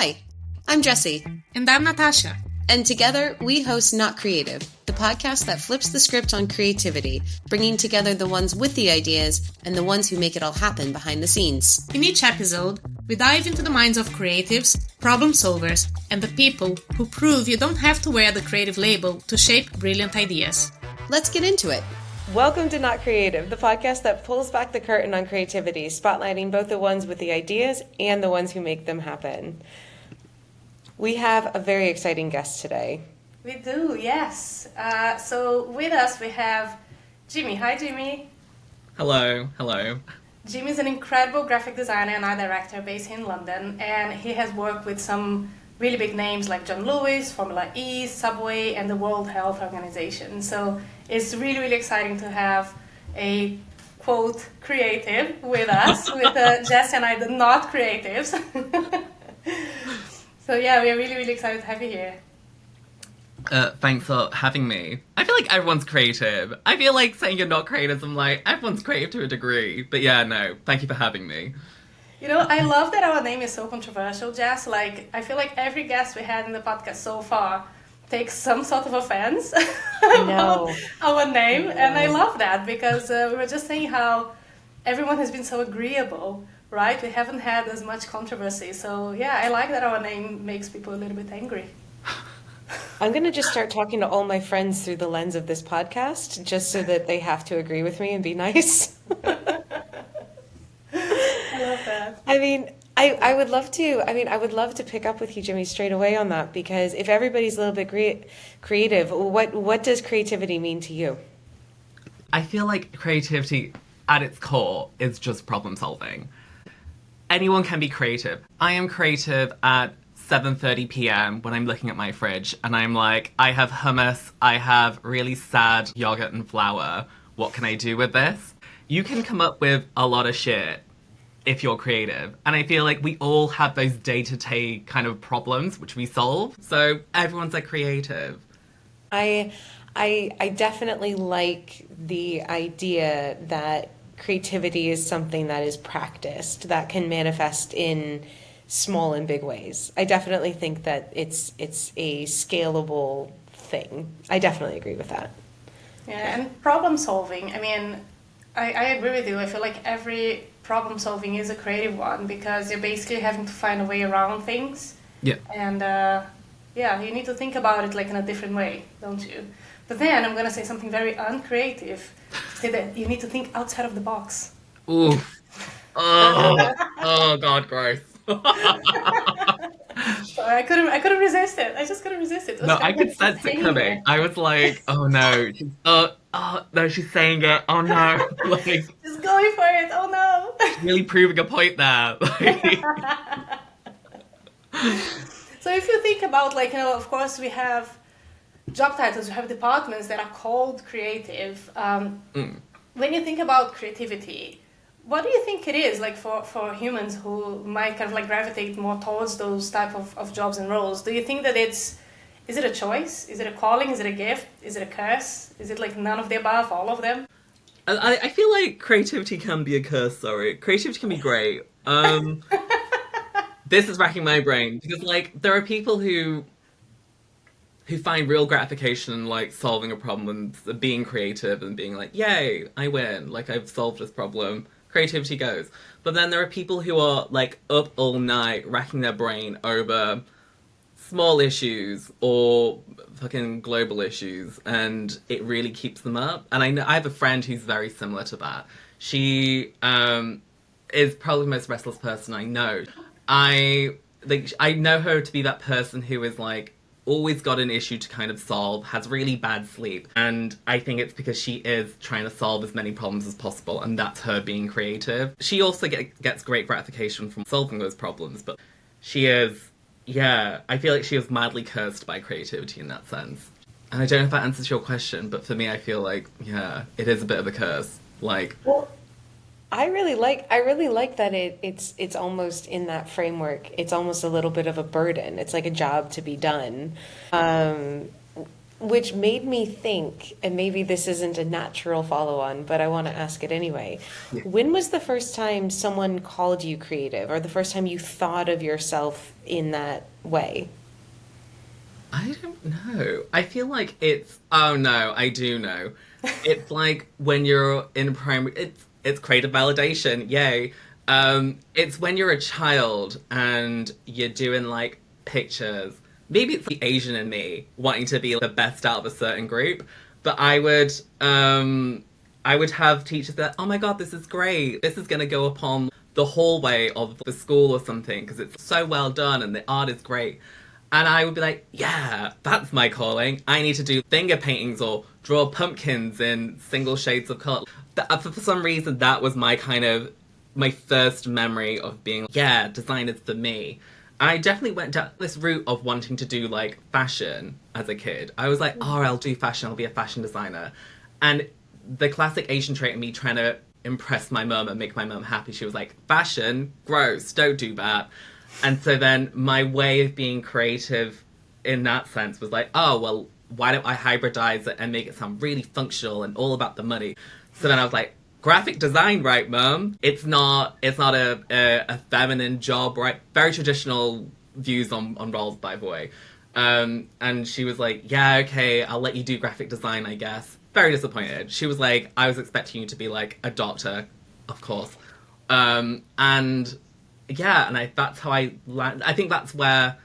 Hi, I'm Jessie. And I'm Natasha. And together, we host Not Creative, the podcast that flips the script on creativity, bringing together the ones with the ideas and the ones who make it all happen behind the scenes. In each episode, we dive into the minds of creatives, problem solvers, and the people who prove you don't have to wear the creative label to shape brilliant ideas. Let's get into it. Welcome to Not Creative, the podcast that pulls back the curtain on creativity, spotlighting both the ones with the ideas and the ones who make them happen. We have a very exciting guest today. We do, yes. So with us we have Jimmy. Hi, Jimmy. Hello. Jimmy is an incredible graphic designer and art director based in London, and he has worked with some really big names like John Lewis, Formula E, Subway, and the World Health Organization. So it's really, really exciting to have a, quote, creative with us, with Jess and I, the not creatives. So yeah, we are really, really excited to have you here. Thanks for having me. I feel like everyone's creative. I feel like saying you're not creative, I'm like, everyone's creative to a degree. But yeah, no, thank you for having me. You know, I love that our name is so controversial, Jess. Like, I feel like every guest we had in the podcast so far takes some sort of offense about our name. And I love that because we were just saying how everyone has been so agreeable, right? We haven't had as much controversy. So yeah, I like that our name makes people a little bit angry. I'm going to just start talking to all my friends through the lens of this podcast, just so that they have to agree with me and be nice. I love that. I mean, I would love to pick up with you, Jimmy, straight away on that, because if everybody's a little bit creative, what does creativity mean to you? I feel like creativity at its core is just problem solving. Anyone can be creative. I am creative at 7:30 p.m. when I'm looking at my fridge and I'm like, I have hummus, I have really sad yogurt and flour. What can I do with this? You can come up with a lot of shit if you're creative. And I feel like we all have those day-to-day kind of problems which we solve. So everyone's like creative. I definitely like the idea that creativity is something that is practiced, that can manifest in small and big ways. I definitely think that it's a scalable thing. I definitely agree with that. Yeah, and problem solving, I mean, I agree with you. I feel like every problem solving is a creative one because you're basically having to find a way around things. Yeah. And yeah, you need to think about it like in a different way, don't you? But then I'm going to say something very uncreative. Say that you need to think outside of the box. Ooh. Oh God, gross. Sorry, I couldn't resist it. I just couldn't resist it. No, I could sense it coming. I was like, oh no. No, she's saying it. Oh no. Like, just going for it. Oh no. really proving a point there. So if you think about, like, you know, of course we have job titles, we have departments that are called creative. When you think about creativity, what do you think it is, like, for humans who might kind of like gravitate more towards those type of jobs and roles? Do you think that is it a choice? Is it a calling? Is it a gift? Is it a curse? Is it like none of the above, all of them? I feel like creativity can be a curse, sorry. Creativity can be great. This is racking my brain because, like, there are people who find real gratification in, like, solving a problem and being creative and being like, yay, I win, like, I've solved this problem. Creativity goes. But then there are people who are, like, up all night racking their brain over small issues or fucking global issues, and it really keeps them up. And I have a friend who's very similar to that. She is probably the most restless person I know. I know her to be that person who is, like, always got an issue to kind of solve, has really bad sleep, and I think it's because she is trying to solve as many problems as possible, and that's her being creative. She also gets great gratification from solving those problems, but she is, yeah, I feel like she is madly cursed by creativity in that sense. And I don't know if that answers your question, but for me, I feel like, yeah, it is a bit of a curse. Like, well, I really like that it's almost in that framework. It's almost a little bit of a burden. It's like a job to be done. Which made me think, and maybe this isn't a natural follow-on, but I want to ask it anyway. Yeah. When was the first time someone called you creative, or the first time you thought of yourself in that way? I don't know. I feel like it's... Oh, no, I do know. It's like when you're in primary... It's creative validation, yay. It's when you're a child and you're doing, like, pictures. Maybe it's the Asian in me wanting to be the best out of a certain group, but I would have teachers that, oh my god, this is great. This is going to go up on the hallway of the school or something because it's so well done and the art is great. And I would be like, yeah, that's my calling. I need to do finger paintings or draw pumpkins in single shades of color. For some reason, that was my first memory of being, yeah, design is for me. I definitely went down this route of wanting to do, like, fashion as a kid. I was like, oh, I'll do fashion, I'll be a fashion designer. And the classic Asian trait of me trying to impress my mum and make my mum happy, she was like, fashion? Gross, don't do that. And so then my way of being creative in that sense was like, oh, well, why don't I hybridize it and make it sound really functional and all about the money? So then I was like, graphic design, right, Mum? It's not a feminine job, right? Very traditional views on roles, by the way. And she was like, yeah, okay, I'll let you do graphic design, I guess. Very disappointed. She was like, I was expecting you to be like a doctor, of course. And yeah, and that's how I think that's where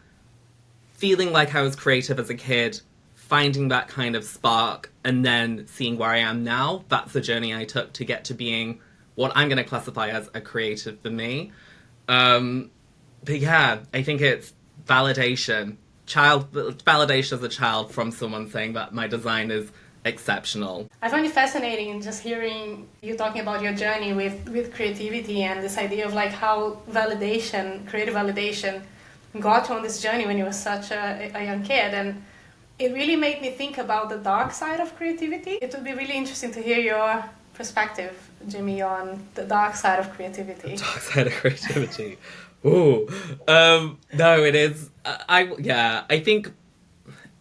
feeling like I was creative as a kid, finding that kind of spark, and then seeing where I am now, that's the journey I took to get to being what I'm going to classify as a creative for me. But yeah, I think it's validation as a child from someone saying that my design is exceptional. I find it fascinating just hearing you talking about your journey with creativity and this idea of like how creative validation got you on this journey when you were such a young kid. And it really made me think about the dark side of creativity. It would be really interesting to hear your perspective, Jimmy, on the dark side of creativity. The dark side of creativity. Ooh. No, it is. I think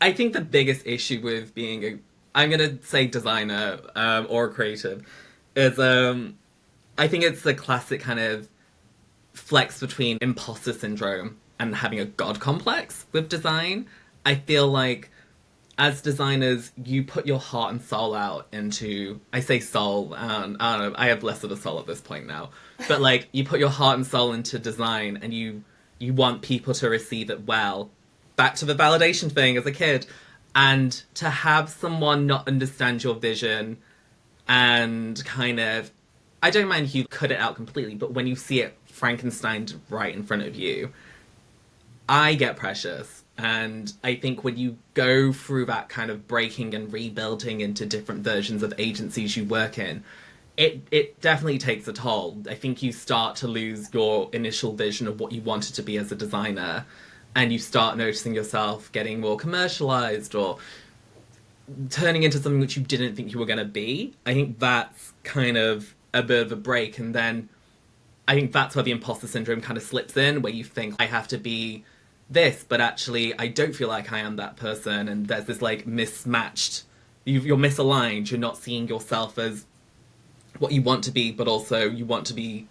the biggest issue with being I'm gonna say designer or creative is I think it's the classic kind of flex between imposter syndrome and having a god complex with design. I feel like as designers, you put your heart and soul out into, I say soul, I don't know, I have less of a soul at this point now, but like, you put your heart and soul into design and you want people to receive it well. Back to the validation thing as a kid. And to have someone not understand your vision and kind of, I don't mind if you cut it out completely, but when you see it Frankensteined right in front of you, I get precious. And I think when you go through that kind of breaking and rebuilding into different versions of agencies you work in, it definitely takes a toll. I think you start to lose your initial vision of what you wanted to be as a designer, and you start noticing yourself getting more commercialized or turning into something which you didn't think you were going to be. I think that's kind of a bit of a break, and then I think that's where the imposter syndrome kind of slips in, where you think, I have to be this, but actually I don't feel like I am that person, and there's this like mismatched, you're misaligned, you're not seeing yourself as what you want to be, but also you want to be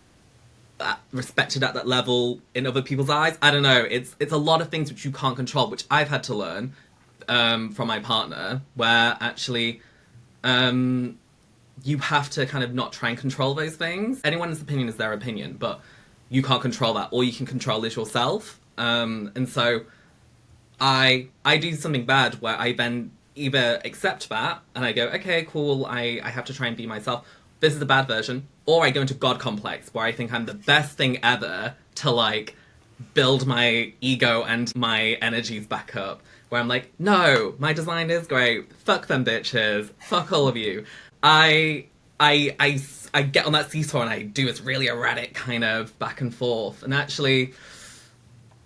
respected at that level in other people's eyes. I don't know, it's a lot of things which you can't control, which I've had to learn from my partner, where actually you have to kind of not try and control those things. Anyone's opinion is their opinion, but you can't control that. All you can control is yourself. And so I do something bad where I then either accept that and I go, okay, cool, I have to try and be myself. This is a bad version. Or I go into God complex, where I think I'm the best thing ever to like build my ego and my energies back up. Where I'm like, no, my design is great. Fuck them bitches. Fuck all of you. I get on that seesaw and I do this really erratic kind of back and forth. And actually,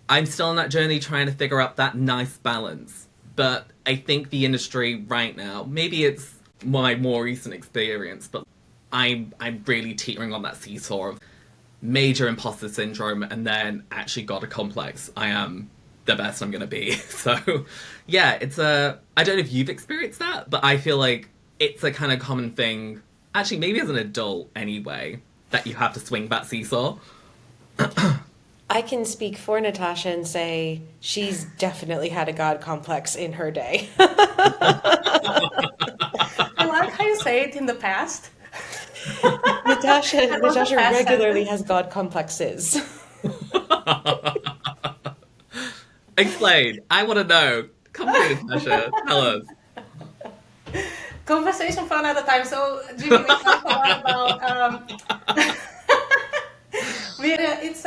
I'm still on that journey trying to figure out that nice balance. But I think the industry right now, maybe it's my more recent experience, but I'm really teetering on that seesaw of major imposter syndrome and then actually got a complex. I am the best I'm gonna be. So yeah, it's I don't know if you've experienced that, but I feel like it's a kind of common thing, actually maybe as an adult anyway, that you have to swing that seesaw. I can speak for Natasha and say she's definitely had a God complex in her day. I like how you say it in the past. Natasha love the past regularly sentence. has God complexes. Explain. I want to know. Come here, Natasha. Tell us. Conversation for another time. So, Jimmy, we talked a lot about it's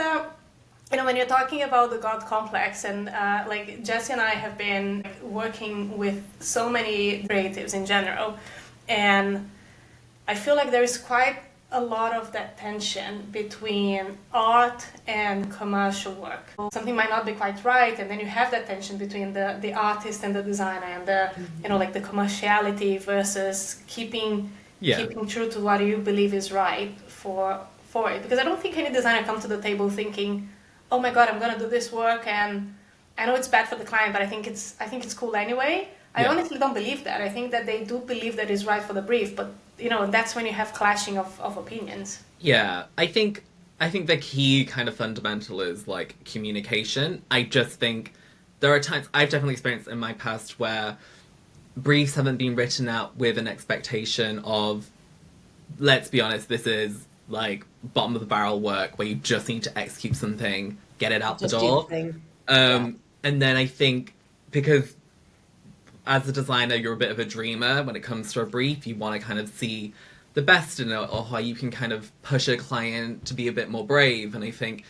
when you're talking about the God complex, and like Jesse and I have been working with so many creatives in general, and I feel like there is quite a lot of that tension between art and commercial work. Something might not be quite right, and then you have that tension between the artist and the designer, and the like the commerciality versus keeping true to what you believe is right for it. Because I don't think any designer comes to the table thinking, oh my god, I'm gonna do this work, and I know it's bad for the client, but I think it's cool anyway. I honestly don't believe that. I think that they do believe that is right for the brief, but that's when you have clashing of opinions. Yeah, I think the key kind of fundamental is like communication. I just think there are times I've definitely experienced in my past where briefs haven't been written out with an expectation of, let's be honest, this is like bottom of the barrel work where you just need to execute something, get it out the door. And then I think because as a designer, you're a bit of a dreamer when it comes to a brief. You want to kind of see the best in it, or how you can kind of push a client to be a bit more brave. And I think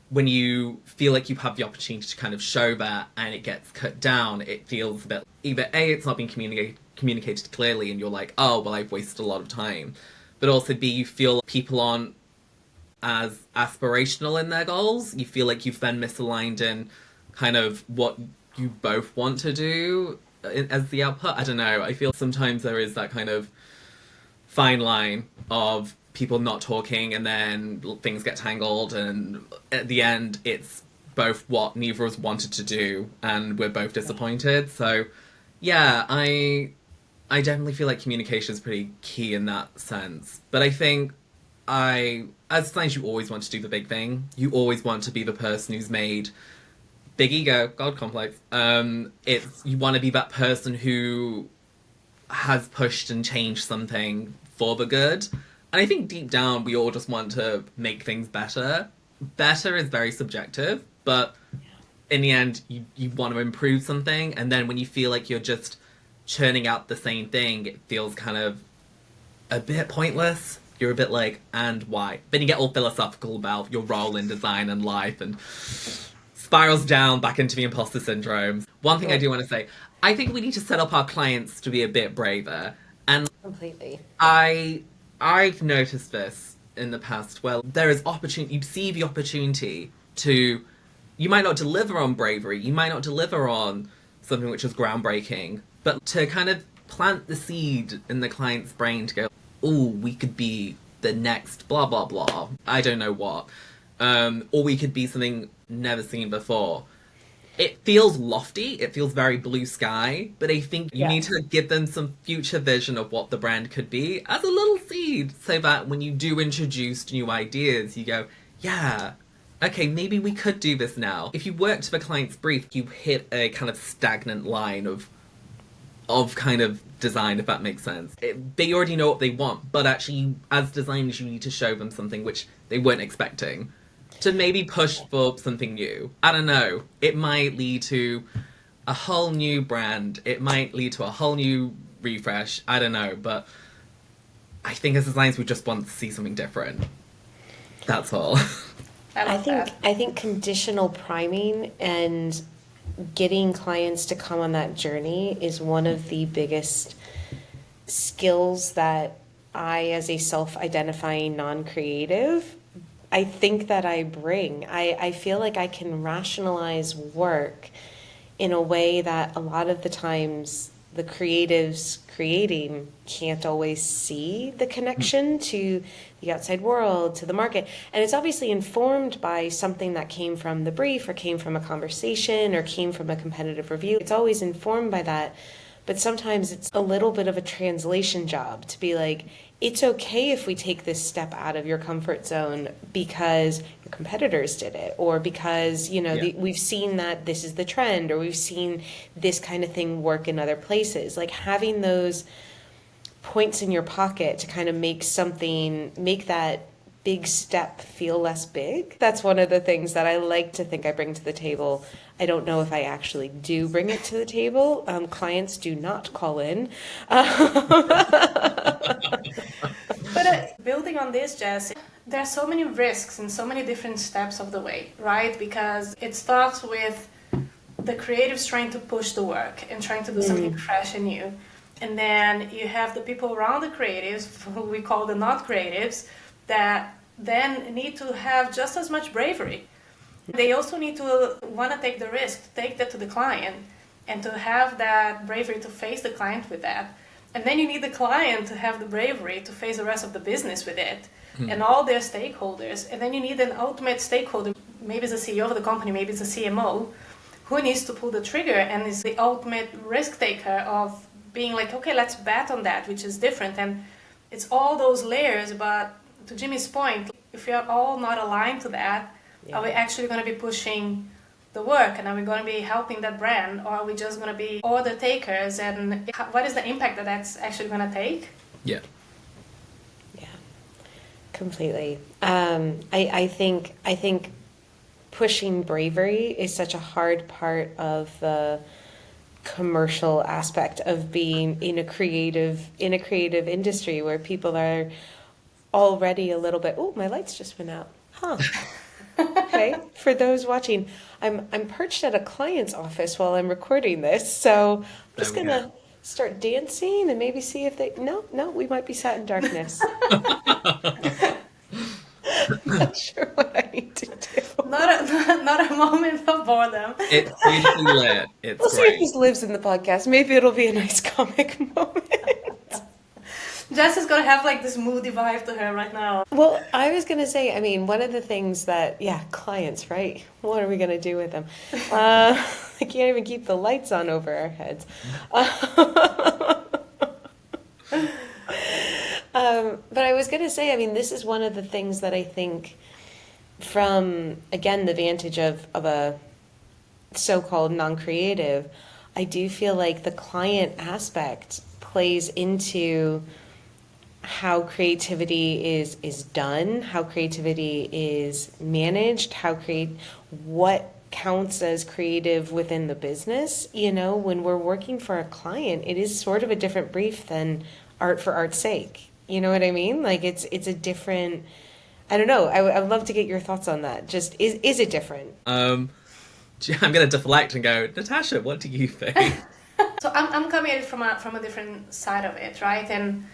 when you feel like you have the opportunity to kind of show that and it gets cut down, it feels a bit, either A, it's not being communicated clearly and you're like, oh, well, I've wasted a lot of time. But also B, you feel people aren't as aspirational in their goals. You feel like you've then misaligned in kind of what you both want to do as the output. I don't know. I feel sometimes there is that kind of fine line of people not talking and then things get tangled, and at the end it's both what neither of us wanted to do and we're both disappointed. So yeah, I definitely feel like communication is pretty key in that sense. But I think as designers, you always want to do the big thing. You always want to be the person who's made big ego, God complex. You want to be that person who has pushed and changed something for the good. And I think deep down, we all just want to make things better. Better is very subjective, but in the end, you want to improve something. And then when you feel like you're just churning out the same thing, it feels kind of a bit pointless. You're a bit like, and why? Then you get all philosophical about your role in design and life, and spirals down back into the imposter syndrome. One thing I do want to say, I think we need to set up our clients to be a bit braver. And Completely. I've noticed this in the past. Well, there is opportunity. You see the opportunity to. You might not deliver on bravery. You might not deliver on something which is groundbreaking, but to kind of plant the seed in the client's brain to go, oh, we could be the next blah blah blah. I don't know what. Or we could be something never seen before. It feels lofty, it feels very blue sky, but I think you need to give them some future vision of what the brand could be as a little seed, so that when you do introduce new ideas, you go, yeah, okay, maybe we could do this now. If you work to the client's brief, you hit a kind of stagnant line of kind of design, if that makes sense. They already know what they want, but actually, as designers, you need to show them something which they weren't expecting. To maybe push for something new. I don't know. It might lead to a whole new brand. It might lead to a whole new refresh. I don't know. But I think as designers, we just want to see something different. That's all. I think conditional priming and getting clients to come on that journey is one of the biggest skills that I, as a self-identifying non-creative, I think that I bring. I feel like I can rationalize work in a way that a lot of the times the creatives creating can't always see the connection to the outside world, to the market. And it's obviously informed by something that came from the brief or came from a conversation or came from a competitive review. It's always informed by that. But sometimes it's a little bit of a translation job to be like, it's okay if we take this step out of your comfort zone because your competitors did it, or because, we've seen that this is the trend, or we've seen this kind of thing work in other places. Like having those points in your pocket to kind of make that big step feel less big. That's one of the things that I like to think I bring to the table. I don't know if I actually do bring it to the table. Clients do not call in. But building on this, Jess, there are so many risks and so many different steps of the way, right? Because it starts with the creatives trying to push the work and trying to do something fresh and new. And then you have the people around the creatives, who we call the not creatives, that then need to have just as much bravery. They also need to want to take the risk, to take that to the client, and to have that bravery to face the client with that. And then you need the client to have the bravery to face the rest of the business with it, and all their stakeholders. And then you need an ultimate stakeholder, maybe it's the CEO of the company, maybe it's the CMO, who needs to pull the trigger and is the ultimate risk taker of being like, okay, let's bet on that, which is different. And it's all those layers, but to Jimmy's point, if we are all not aligned to that, are we actually going to be pushing the work, and are we going to be helping that brand, or are we just going to be order takers, and what is the impact that that's actually going to take? Yeah, completely. I think pushing bravery is such a hard part of the commercial aspect of being in a creative industry where people are already a little bit, oh, my lights just went out. Huh. Okay, for those watching, I'm perched at a client's office while I'm recording this, so I'm just gonna start dancing and maybe see if no, we might be sat in darkness. Not sure what I need to do. Not a moment of boredom. It's beautifully lit. It's we'll great. see if this lives in the podcast. Maybe it'll be a nice comic moment. Jess is going to have like this moody vibe to her right now. Well, I was going to say, I mean, one of the things that, clients, right? What are we going to do with them? I can't even keep the lights on over our heads. But I was going to say, I mean, this is one of the things that I think from, again, the vantage of a so-called non-creative, I do feel like the client aspect plays into how creativity is done, how creativity is managed, what counts as creative within the business. When we're working for a client, it is sort of a different brief than art for art's sake. You know what I mean? Like it's a different, I don't know. I would love to get your thoughts on that. Just is it different? I'm going to deflect and go, Natasha, what do you think? So I'm coming at it from a different side of it, right? And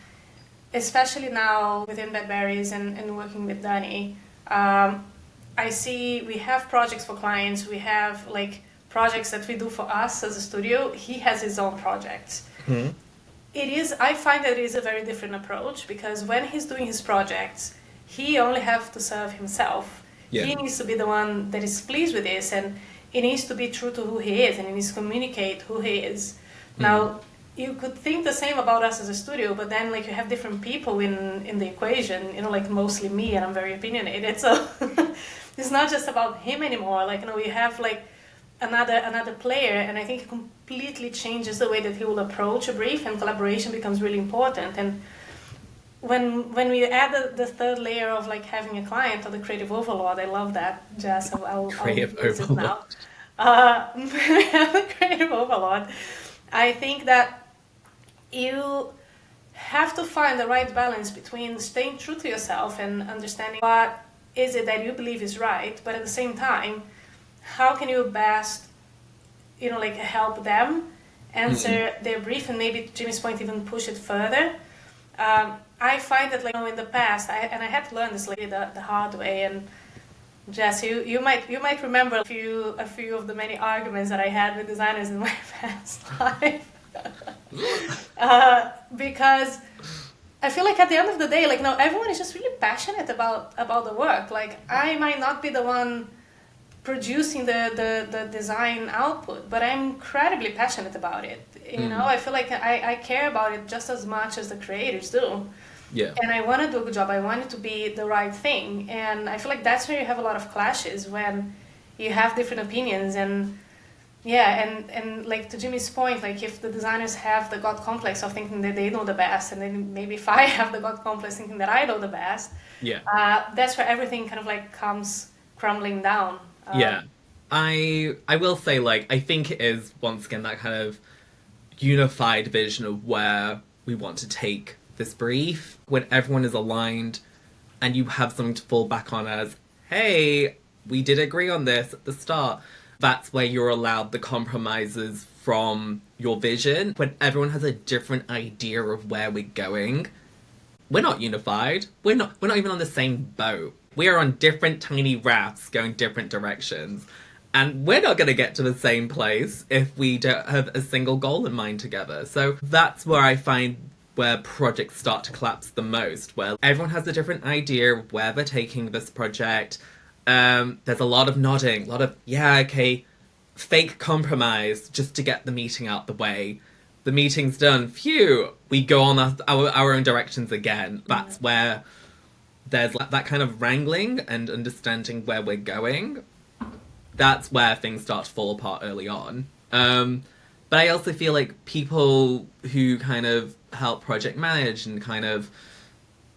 especially now within Bad Berries and working with Danny, I see we have projects for clients. We have like projects that we do for us as a studio. He has his own projects. Mm-hmm. I find that it is a very different approach, because when he's doing his projects, he only has to serve himself. Yeah. He needs to be the one that is pleased with this, and he needs to be true to who he is, and he needs to communicate who he is. Mm-hmm. Now, you could think the same about us as a studio, but then like you have different people in the equation, like mostly me, and I'm very opinionated, so it's not just about him anymore. Like, we have like another player, and I think it completely changes the way that he will approach a brief, and collaboration becomes really important. And when we add the third layer of like having a client or the creative overlord, I love that, Jess. I'll use it now. When we have a creative overlord, I think that you have to find the right balance between staying true to yourself and understanding what is it that you believe is right, but at the same time, how can you best, help them answer their brief, and maybe to Jimmy's point, even push it further. I find that, in the past, I had to learn this the hard way. And Jess, you might remember a few of the many arguments that I had with designers in my past life. Because I feel like at the end of the day, like, no, everyone is just really passionate about the work. Like, I might not be the one producing the design output, but I'm incredibly passionate about it. You know, I feel like I care about it just as much as the creators do. Yeah. And I want to do a good job. I want it to be the right thing. And I feel like that's where you have a lot of clashes, when you have different opinions. And yeah, and like, to Jimmy's point, like, if the designers have the God complex of thinking that they know the best, and then maybe if I have the God complex thinking that I know the best, that's where everything kind of like comes crumbling down. Yeah. I will say, like, I think it is, once again, that kind of unified vision of where we want to take this brief, when everyone is aligned and you have something to fall back on as, hey, we did agree on this at the start. That's where you're allowed the compromises from your vision. When everyone has a different idea of where we're going, we're not unified. We're not even on the same boat. We are on different tiny rafts going different directions. And we're not going to get to the same place if we don't have a single goal in mind together. So that's where I find where projects start to collapse the most, where everyone has a different idea of where they're taking this project. There's a lot of nodding, a lot of, yeah, okay, fake compromise just to get the meeting out the way. The meeting's done, phew, we go on our own directions again. That's where there's that kind of wrangling and understanding where we're going. That's where things start to fall apart early on. But I also feel like people who kind of help project manage and kind of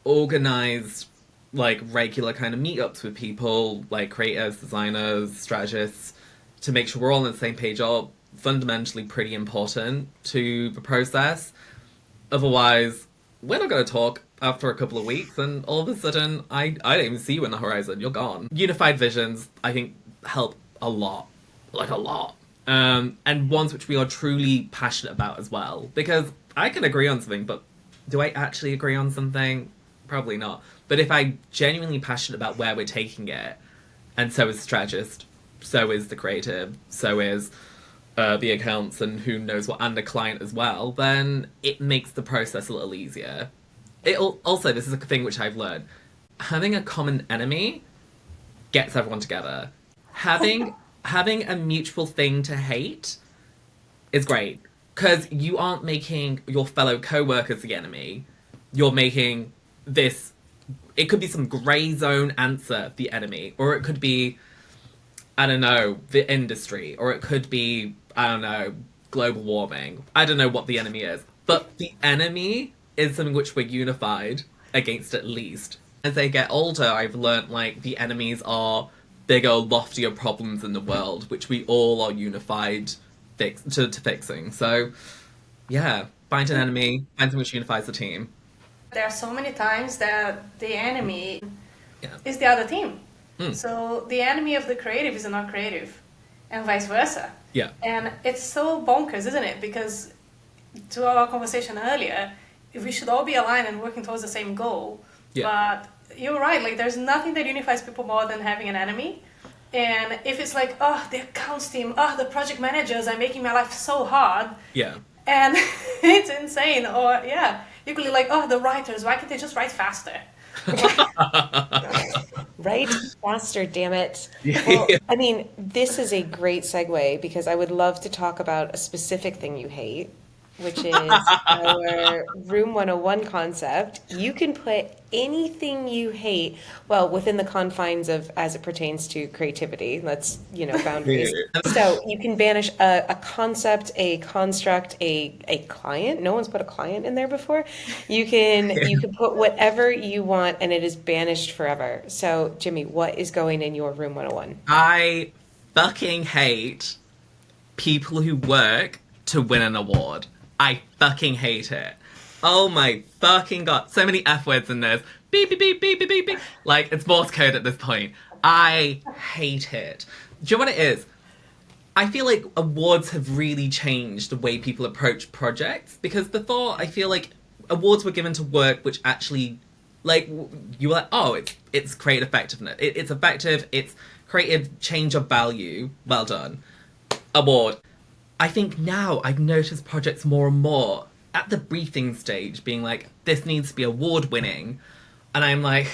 organize like regular kind of meetups with people like creators, designers, strategists, to make sure we're all on the same page are fundamentally pretty important to the process. Otherwise, we're not going to talk after a couple of weeks and all of a sudden I don't even see you in the horizon, you're gone. Unified visions, I think, help a lot. Like a lot. And ones which we are truly passionate about as well. Because I can agree on something, but do I actually agree on something? Probably not. But if I'm genuinely passionate about where we're taking it, and so is the strategist, so is the creative, so is the accounts and who knows what, and the client as well, then it makes the process a little easier. Also, this is a thing which I've learned. Having a common enemy gets everyone together. Having a mutual thing to hate is great. Because you aren't making your fellow co-workers the enemy. You're making this... It could be some grey zone answer the enemy. Or it could be, I don't know, the industry. Or it could be, I don't know, global warming. I don't know what the enemy is. But the enemy is something which we're unified against at least. As they get older, I've learnt, like, the enemies are bigger, loftier problems in the world, which we all are unified to fixing. So, yeah, find an enemy, find something which unifies the team. There are so many times that the enemy is the other team. So the enemy of the creative is not creative, and vice versa. Yeah. And it's so bonkers, isn't it? Because to our conversation earlier, we should all be aligned and working towards the same goal. Yeah. But you're right, like, there's nothing that unifies people more than having an enemy. And if it's like, oh, the accounts team, oh, the project managers are making my life so hard. Yeah. And it's insane. Or, yeah, equally like, oh, the writers, why can't they just write faster? Write faster, damn it. Well, I mean, this is a great segue because I would love to talk about a specific thing you hate, which is our Room 101 concept. You can put anything you hate, well, within the confines of as it pertains to creativity. That's, boundaries. So you can banish a concept, a construct, a client. No one's put a client in there before. You can put whatever you want, and it is banished forever. So, Jimmy, what is going in your Room 101? I fucking hate people who work to win an award. I fucking hate it. Oh my fucking god. So many F words in this. Beep, beep, beep, beep, beep, beep, beep. Like, it's Morse code at this point. I hate it. Do you know what it is? I feel like awards have really changed the way people approach projects. Because before, I feel like awards were given to work which actually, like, you were like, oh, it's creative effectiveness. It's effective, it's creative change of value. Well done. Award. I think now I've noticed projects more and more at the briefing stage being like, this needs to be award winning. And I'm like,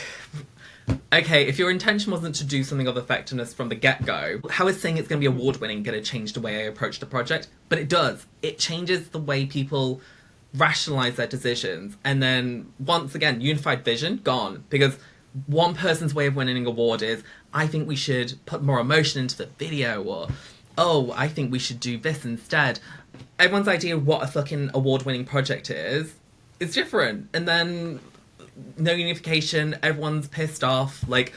okay, if your intention wasn't to do something of effectiveness from the get-go, how is saying it's going to be award-winning going to change the way I approach the project? But it does. It changes the way people rationalize their decisions. And then, once again, unified vision, gone. Because one person's way of winning an award is, I think we should put more emotion into the video, or, oh, I think we should do this instead. Everyone's idea of what a fucking award-winning project is different. And then no unification, everyone's pissed off, like,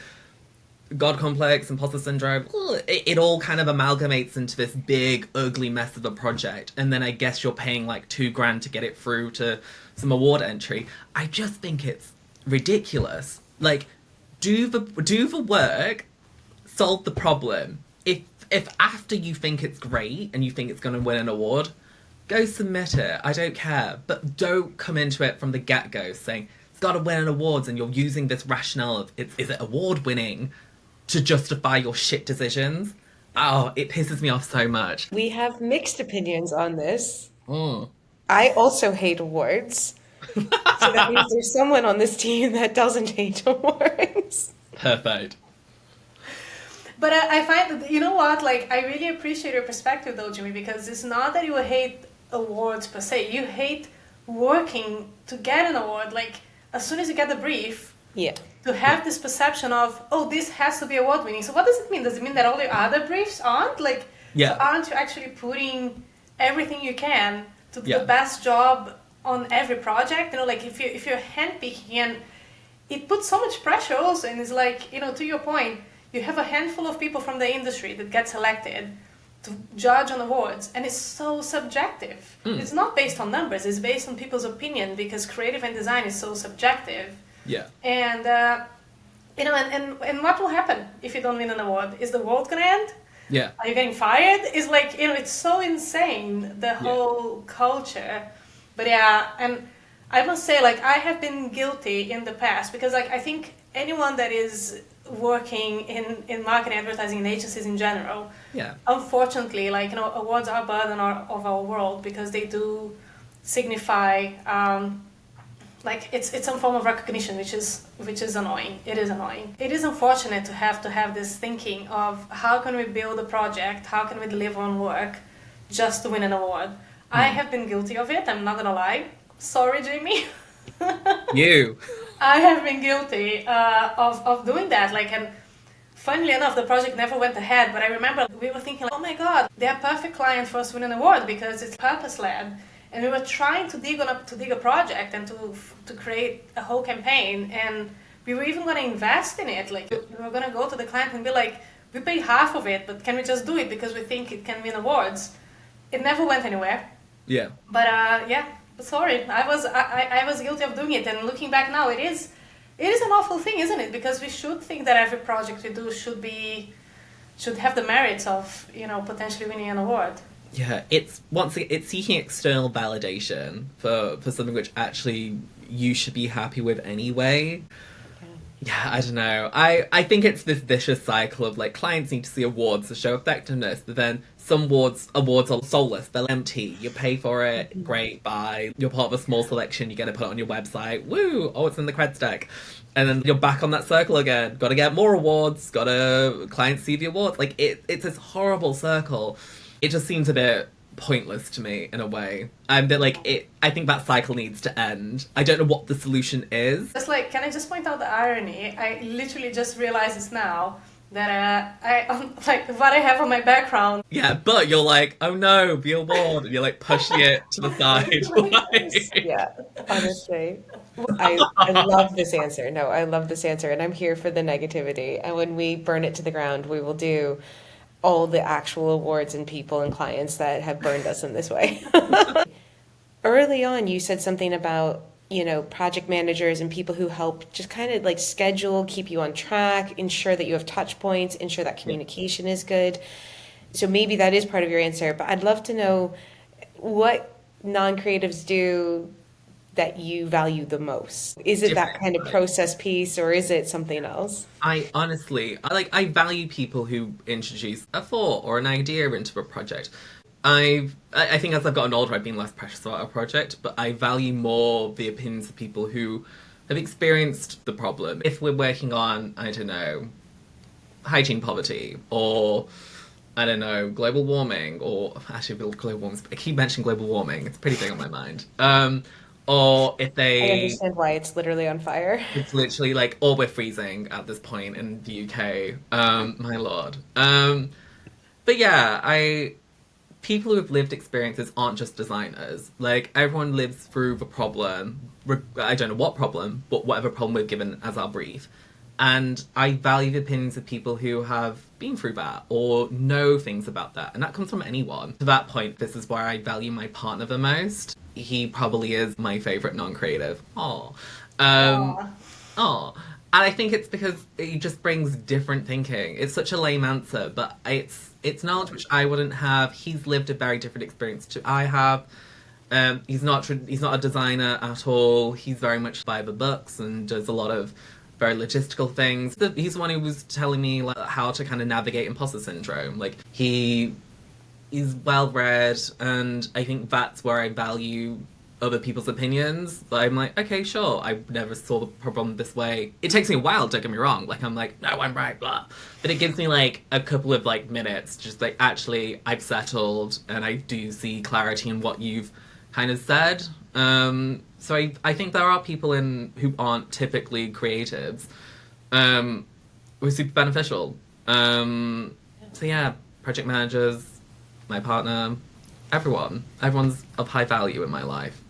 God complex, imposter syndrome, it all kind of amalgamates into this big, ugly mess of a project, and then I guess you're paying like $2,000 to get it through to some award entry. I just think it's ridiculous. Like, do the work, solve the problem. If after you think it's great and you think it's going to win an award, go submit it, I don't care, but don't come into it from the get-go saying, got to win an awards, and you're using this rationale of is it award winning to justify your shit decisions. Oh, it pisses me off so much. We have mixed opinions on this. I also hate awards. So that means there's someone on this team that doesn't hate awards. Perfect. But I find that, you know what, like, I really appreciate your perspective though, Jimmy, because it's not that you hate awards per se, you hate working to get an award. Like, as soon as you get the brief, to have this perception of, oh, this has to be award winning. So what does it mean? Does it mean that all your other briefs aren't? Like, so aren't you actually putting everything you can to do the best job on every project? You know, like if you're handpicking, and it puts so much pressure also, and it's like, you know, to your point, you have a handful of people from the industry that get selected to judge on awards, and it's so subjective. It's not based on numbers, it's based on people's opinion, because creative and design is so subjective. And you know, and what will happen if you don't win an award? Is the world gonna end? Are you getting fired? It's like, you know, it's so insane, the whole culture. But and I must say, like, I have been guilty in the past, because like I think anyone that is working in marketing, advertising, and agencies in general, unfortunately, like, you know, awards are a burden of our world, because they do signify like it's some form of recognition, which is annoying. It is annoying. It is unfortunate to have this thinking of how can we build a project, how can we deliver on work just to win an award. I have been guilty of it, I'm not gonna lie. Sorry, Jimmy. You. I have been guilty of doing that. Like, and funnily enough, the project never went ahead, but I remember we were thinking, like, oh my God, they're a perfect client for us to win an award because it's purpose-led. And we were trying to dig a project and to create a whole campaign, and we were even going to invest in it. Like, we were going to go to the client and be like, we pay half of it, but can we just do it because we think it can win awards? It never went anywhere. But sorry, I was guilty of doing it, and looking back now, it is an awful thing, isn't it? Because we should think that every project we do should have the merits of, you know, potentially winning an award. It's seeking external validation for something which actually you should be happy with anyway. I don't know. I think it's this vicious cycle of, like, clients need to see awards to show effectiveness, but then some awards are soulless, they're empty. You pay for it, great, bye. You're part of a small selection, you get to put it on your website, woo, oh, it's in the creds deck. And then you're back on that circle again. Gotta get more awards, gotta clients see the awards. Like, it's this horrible circle. It just seems a bit pointless to me in a way. I'm a bit like, I think that cycle needs to end. I don't know what the solution is. It's like, can I just point out the irony? I literally just realized this now, that I like what I have on my background. Yeah, but you're like, oh no, the award, and you're like pushing it to the side. Yeah, honestly. I love this answer. No, I love this answer, and I'm here for the negativity. And when we burn it to the ground, we will do all the actual awards and people and clients that have burned us in this way. Early on, you said something about, you know, project managers and people who help just kind of like schedule, keep you on track, ensure that you have touch points, ensure that communication is good. So maybe that is part of your answer, but I'd love to know what non-creatives do that you value the most. Is it that kind of process piece, or is it something else? I honestly, I value people who introduce a thought or an idea into a project. I think as I've gotten older, I've been less precious about our project, but I value more the opinions of people who have experienced the problem. If we're working on, I don't know, hygiene poverty, or, I don't know, global warming, or, actually, global warming, I keep mentioning global warming, it's pretty big on my mind. Or if they... I understand why it's literally on fire. It's literally like, or we're freezing at this point in the UK. My lord. But yeah, people who have lived experiences aren't just designers. Like, everyone lives through the problem. I don't know what problem, but whatever problem we're given as our brief. And I value the opinions of people who have been through that or know things about that. And that comes from anyone. To that point, this is where I value my partner the most. He probably is my favourite non-creative. Aww. Aww. And I think it's because he just brings different thinking. It's such a lame answer, but it's knowledge which I wouldn't have. He's lived a very different experience to I have. He's not a designer at all. He's very much by the books and does a lot of very logistical things. He's the one who was telling me like, how to kind of navigate imposter syndrome. Like, he's well-read, and I think that's where I value other people's opinions. But I'm like, okay, sure, I never saw the problem this way. It takes me a while, don't get me wrong. Like, I'm like, no, I'm right, blah. But it gives me, like, a couple of, like, minutes, just like, actually, I've settled, and I do see clarity in what you've kind of said. So I think there are people who aren't typically creatives, who are super beneficial. So yeah, project managers, my partner, everyone's of high value in my life.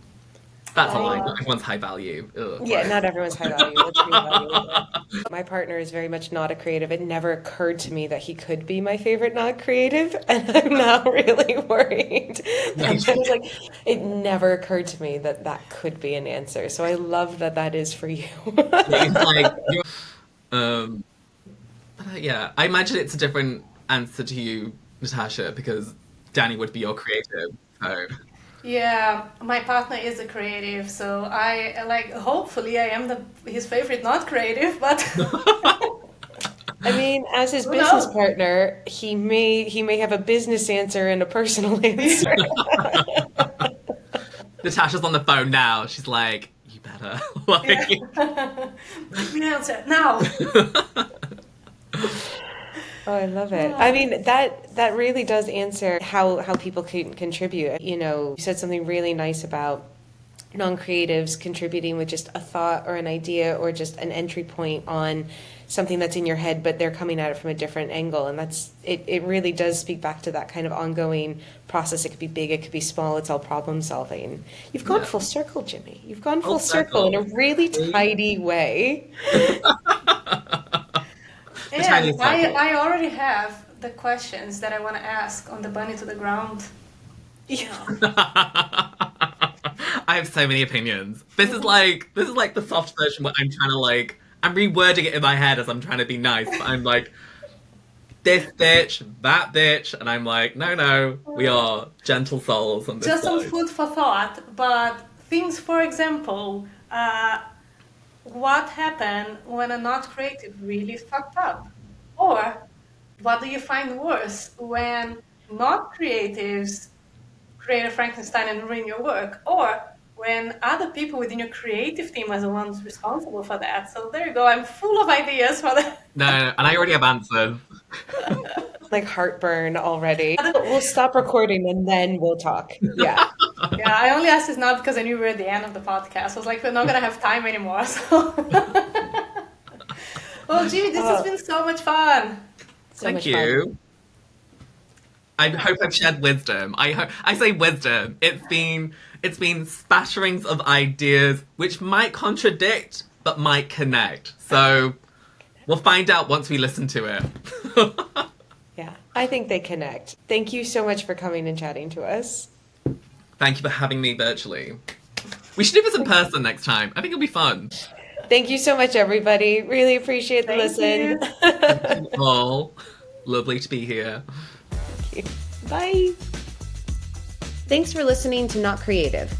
That's a lie. Everyone's high value. Ugh, Yeah, right. not everyone's high value. Let's be value. My partner is very much not a creative. It never occurred to me that he could be my favorite not creative, and I'm now really worried. I was like, it never occurred to me that could be an answer. So I love that is for you. It's like, but yeah, I imagine it's a different answer to you, Natasha, because Danny would be your creative. So. Yeah, my partner is a creative, so I like. Hopefully, I am his favorite not creative, but I mean, as his business partner, he may have a business answer and a personal answer. Natasha's on the phone now. She's like, "You better." Like, Give me an answer now. Oh, I love it. I mean, that really does answer how people can contribute. You know, you said something really nice about non-creatives contributing with just a thought or an idea or just an entry point on something that's in your head, but they're coming at it from a different angle. And it really does speak back to that kind of ongoing process. It could be big, it could be small, it's all problem solving. You've gone full circle, Jimmy. You've gone full circle in a really tidy way. And I already have the questions that I want to ask on the bunny to the ground. Yeah. I have so many opinions. This is like the soft version where I'm trying to I'm rewording it in my head as I'm trying to be nice. But I'm like, this bitch, that bitch, and I'm like, no, we are gentle souls on this Just some side. food for thought, but things, for example, what happened when a not creative really fucked up? Or what do you find worse when not creatives create a Frankenstein and ruin your work? Or when other people within your creative team are the ones responsible for that? So there you go. I'm full of ideas for that. No, and I already have answered. Like heartburn already. We'll stop recording and then we'll talk. Yeah. Yeah, I only asked this now because I knew we were at the end of the podcast. I was like, we're not going to have time anymore. So. Well, Jimmy, this has been so much fun. Thank you. I hope I've shared wisdom. I say wisdom. It's been spatterings of ideas which might contradict but might connect. So we'll find out once we listen to it. Yeah, I think they connect. Thank you so much for coming and chatting to us. Thank you for having me virtually. We should do this in person next time. I think it'll be fun. Thank you so much, everybody. Really appreciate the listen. Thank you all. Lovely to be here. Bye. Thanks for listening to Not Creative.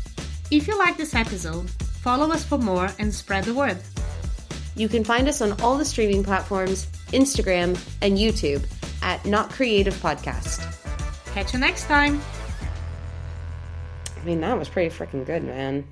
If you like this episode, follow us for more and spread the word. You can find us on all the streaming platforms, Instagram, and YouTube at Not Creative Podcast. Catch you next time. mean, that was pretty freaking good, man.